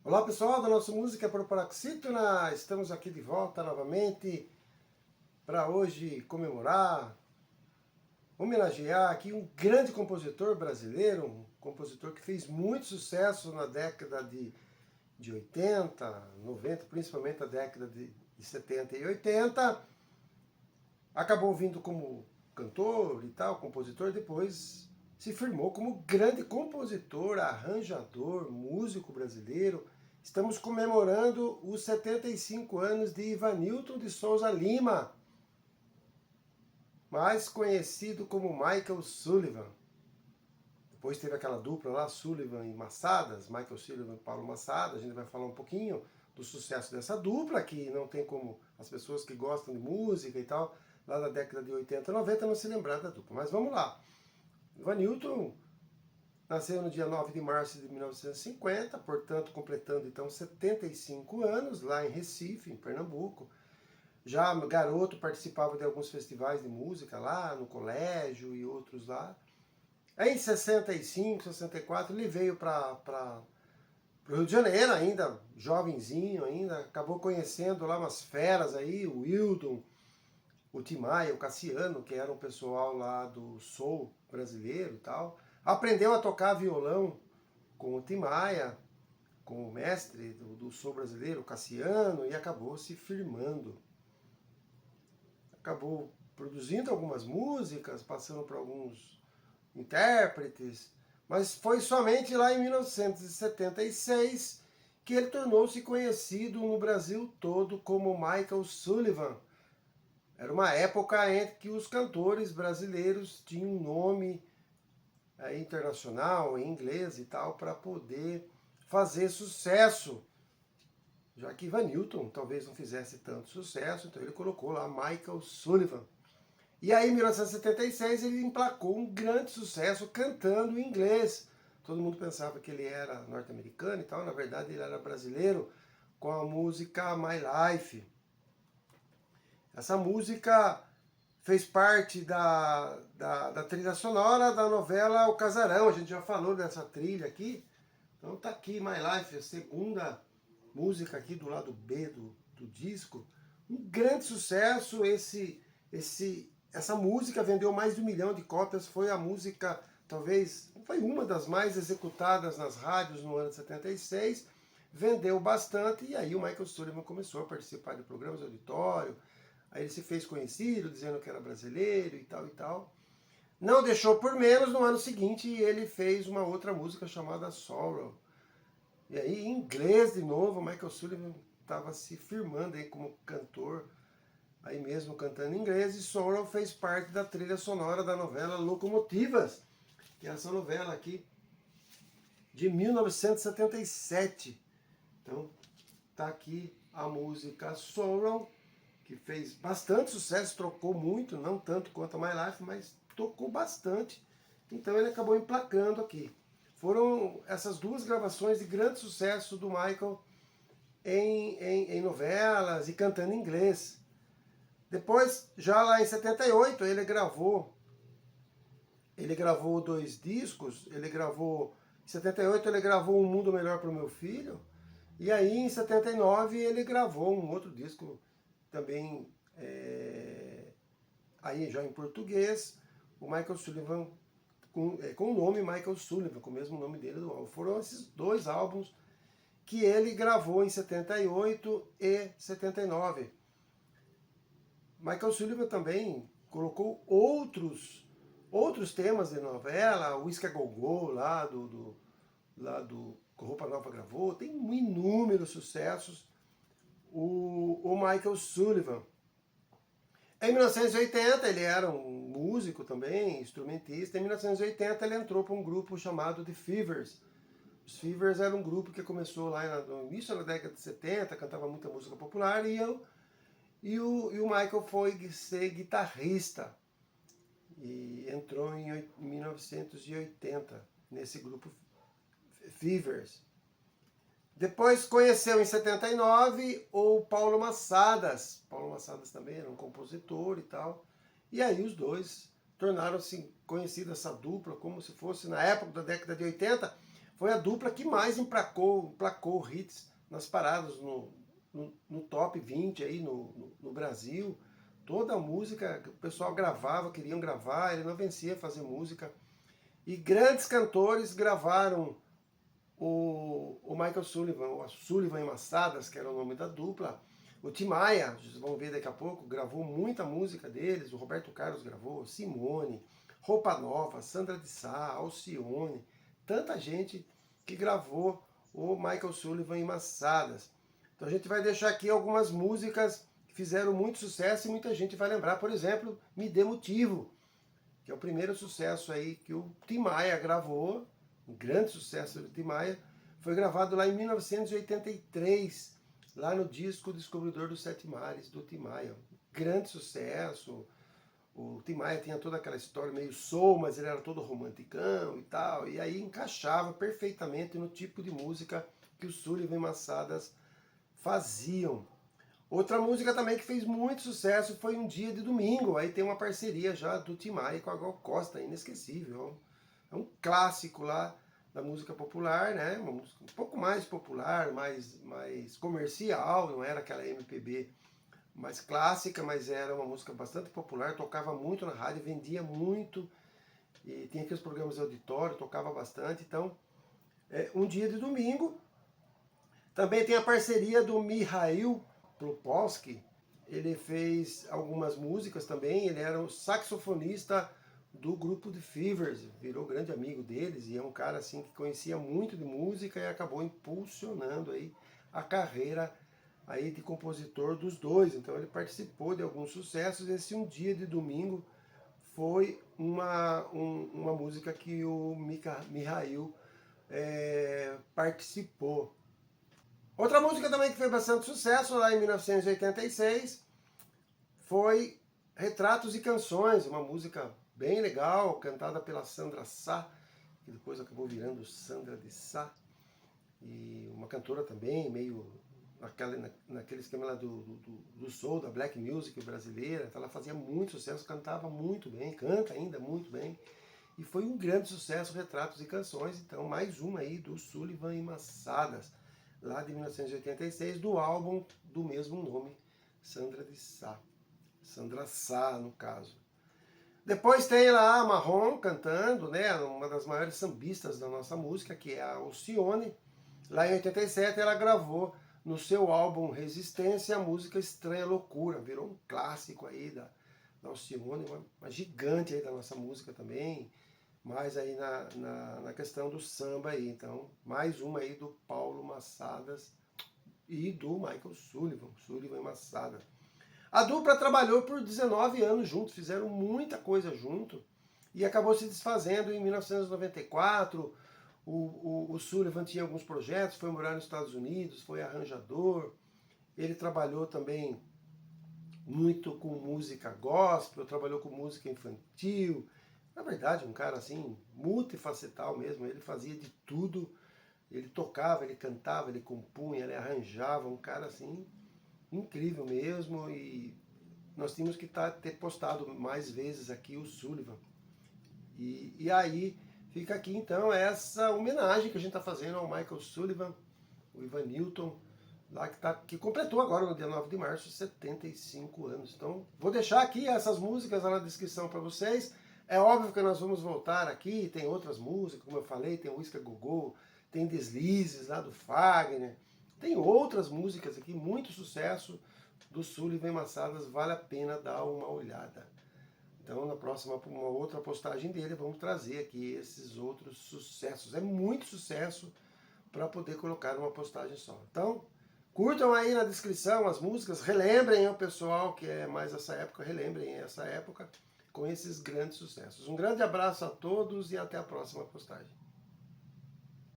Olá pessoal, da nossa música para o Paroxítona, estamos aqui de volta novamente para hoje comemorar, homenagear aqui um grande compositor brasileiro, um compositor que fez muito sucesso na década de 80, 90, principalmente a década de 70 e 80. Acabou vindo como cantor e tal, compositor, depois se firmou como grande compositor, arranjador, músico brasileiro. Estamos comemorando os 75 anos de Ivanilton de Souza Lima, mais conhecido como Michael Sullivan. Depois teve aquela dupla lá, Sullivan e Massadas, Michael Sullivan e Paulo Massadas. A gente vai falar um pouquinho do sucesso dessa dupla, que não tem como as pessoas que gostam de música e tal, lá da década de 80 e 90, não se lembrar da dupla. Mas vamos lá. Ivanilton nasceu no dia 9 de março de 1950, portanto, completando então 75 anos, lá em Recife, em Pernambuco. Já garoto, participava de alguns festivais de música lá, no colégio e outros lá. Aí, em 65, 64, ele veio para o Rio de Janeiro ainda, jovenzinho ainda, acabou conhecendo lá umas feras aí, o Wildon, o Tim Maia, o Cassiano, que era um pessoal lá do soul brasileiro e tal. Aprendeu a tocar violão com o Tim Maia, com o mestre do soul brasileiro, o Cassiano, e acabou se firmando. Acabou produzindo algumas músicas, passando por alguns intérpretes, mas foi somente lá em 1976 que ele tornou-se conhecido no Brasil todo como Michael Sullivan. Era uma época em que os cantores brasileiros tinham um nome internacional, em inglês e tal, para poder fazer sucesso. Já que Ivanilton talvez não fizesse tanto sucesso, então ele colocou lá Michael Sullivan. E aí, em 1976, ele emplacou um grande sucesso cantando em inglês. Todo mundo pensava que ele era norte-americano e tal, na verdade ele era brasileiro, com a música My Life. Essa música fez parte da trilha sonora da novela O Casarão. A gente já falou dessa trilha aqui. Então tá aqui My Life, a segunda música aqui do lado B do disco. Um grande sucesso. Essa música vendeu mais de 1 milhão de cópias. Foi a música, talvez, foi uma das mais executadas nas rádios no ano de 76. Vendeu bastante e aí o Michael Sullivan começou a participar de programas de auditório. Aí ele se fez conhecido, dizendo que era brasileiro e tal e tal. Não deixou por menos, no ano seguinte ele fez uma outra música chamada Sorrow. E aí, em inglês de novo, o Michael Sullivan estava se firmando aí como cantor, aí mesmo cantando em inglês, e Sorrow fez parte da trilha sonora da novela Locomotivas, que é essa novela aqui de 1977. Então, tá aqui a música Sorrow, que fez bastante sucesso, trocou muito, não tanto quanto a My Life, mas tocou bastante. Então ele acabou emplacando aqui. Foram essas duas gravações de grande sucesso do Michael em novelas e cantando em inglês. Depois, já lá em 78, ele gravou 2 discos. Em 78 ele gravou Um Mundo Melhor para o Meu Filho, e aí em 79 ele gravou um outro disco também, aí já em português, o Michael Sullivan, com o nome Michael Sullivan, com o mesmo nome dele do álbum. Foram esses 2 álbuns que ele gravou em 78 e 79. Michael Sullivan também colocou outros temas de novela, o Whisky a Go-Go lá do Roupa Nova gravou, tem inúmeros sucessos o Michael Sullivan. Em 1980 ele era um músico também, instrumentista. Em 1980 ele entrou para um grupo chamado The Fevers. Os Fevers era um grupo que começou lá no início da década de 70, cantava muita música popular, e o Michael foi ser guitarrista. E entrou em 1980 nesse grupo Fevers. Depois conheceu em 79 o Paulo Massadas. Paulo Massadas também era um compositor e tal. E aí os dois tornaram-se conhecidos, essa dupla, como se fosse na época da década de 80. foi a dupla que mais emplacou hits nas paradas, no top 20 aí no Brasil. Toda a música que o pessoal gravava, queriam gravar, ele não vencia fazer música. E grandes cantores gravaram o Michael Sullivan, o Sullivan e Massadas, que era o nome da dupla. O Tim Maia, vocês vão ver daqui a pouco, gravou muita música deles. O Roberto Carlos gravou, Simone, Roupa Nova, Sandra de Sá, Alcione. Tanta gente que gravou o Michael Sullivan e Massadas. Então a gente vai deixar aqui algumas músicas que fizeram muito sucesso e muita gente vai lembrar. Por exemplo, Me Dê Motivo, que é o primeiro sucesso aí que o Tim Maia gravou, um grande sucesso do Tim Maia, foi gravado lá em 1983, lá no disco Descobridor dos Sete Mares, do Tim Maia. Grande sucesso. O Tim Maia tinha toda aquela história meio soul, mas ele era todo romanticão e tal, e aí encaixava perfeitamente no tipo de música que o Sullivan e Massadas faziam. Outra música também que fez muito sucesso foi Um Dia de Domingo. Aí tem uma parceria já do Tim Maia com a Gal Costa, inesquecível. É um clássico lá da música popular, né? Uma música um pouco mais popular, mais comercial, não era aquela MPB mais clássica, mas era uma música bastante popular, tocava muito na rádio, vendia muito, e tinha aqueles programas de auditório, tocava bastante. Então, Um Dia de Domingo. Também tem a parceria do Mihail Plupolsky. Ele fez algumas músicas também, ele era o saxofonista do grupo The Fevers, virou grande amigo deles, e é um cara assim que conhecia muito de música e acabou impulsionando aí a carreira aí de compositor dos dois. Então ele participou de alguns sucessos. Esse Um Dia de Domingo foi uma música que o Mihail participou. Outra música também que fez bastante sucesso lá em 1986 foi Retratos e Canções, uma música bem legal, cantada pela Sandra Sá, que depois acabou virando Sandra de Sá, e uma cantora também, meio naquele esquema lá do soul, da black music brasileira. Então ela fazia muito sucesso, cantava muito bem, canta ainda muito bem, e foi um grande sucesso, Retratos e Canções. Então mais uma aí do Sullivan e Massadas, lá de 1986, do álbum do mesmo nome, Sandra de Sá. Sandra Sá, no caso. Depois tem lá a Marrom cantando, né, uma das maiores sambistas da nossa música, que é a Alcione. Lá em 87 ela gravou no seu álbum Resistência a música Estranha Loucura. Virou um clássico aí da Alcione, uma gigante aí da nossa música também. Mais aí na questão do samba aí. Então, mais uma aí do Paulo Massadas e do Michael Sullivan e Massadas. A dupla trabalhou por 19 anos juntos, fizeram muita coisa junto, e acabou se desfazendo em 1994. O Sullivan tinha alguns projetos, foi morar nos Estados Unidos, foi arranjador. Ele trabalhou também muito com música gospel, trabalhou com música infantil. Na verdade, um cara assim, multifacetal mesmo, ele fazia de tudo. Ele tocava, ele cantava, ele compunha, ele arranjava, um cara assim, incrível mesmo. E nós tínhamos que ter postado mais vezes aqui o Sullivan. E aí fica aqui então essa homenagem que a gente está fazendo ao Michael Sullivan, o Ivan Newton, lá que completou agora no dia 9 de março 75 anos. Então vou deixar aqui essas músicas lá na descrição para vocês. É óbvio que nós vamos voltar aqui, tem outras músicas, como eu falei, tem o Whisky a Go-Go, tem Deslizes lá do Fagner, tem outras músicas aqui, muito sucesso do Sullivan e Massadas, vale a pena dar uma olhada. Então, na próxima, uma outra postagem dele, vamos trazer aqui esses outros sucessos. É muito sucesso para poder colocar numa postagem só. Então, curtam aí na descrição as músicas, relembrem o pessoal que é mais essa época, relembrem essa época com esses grandes sucessos. Um grande abraço a todos e até a próxima postagem.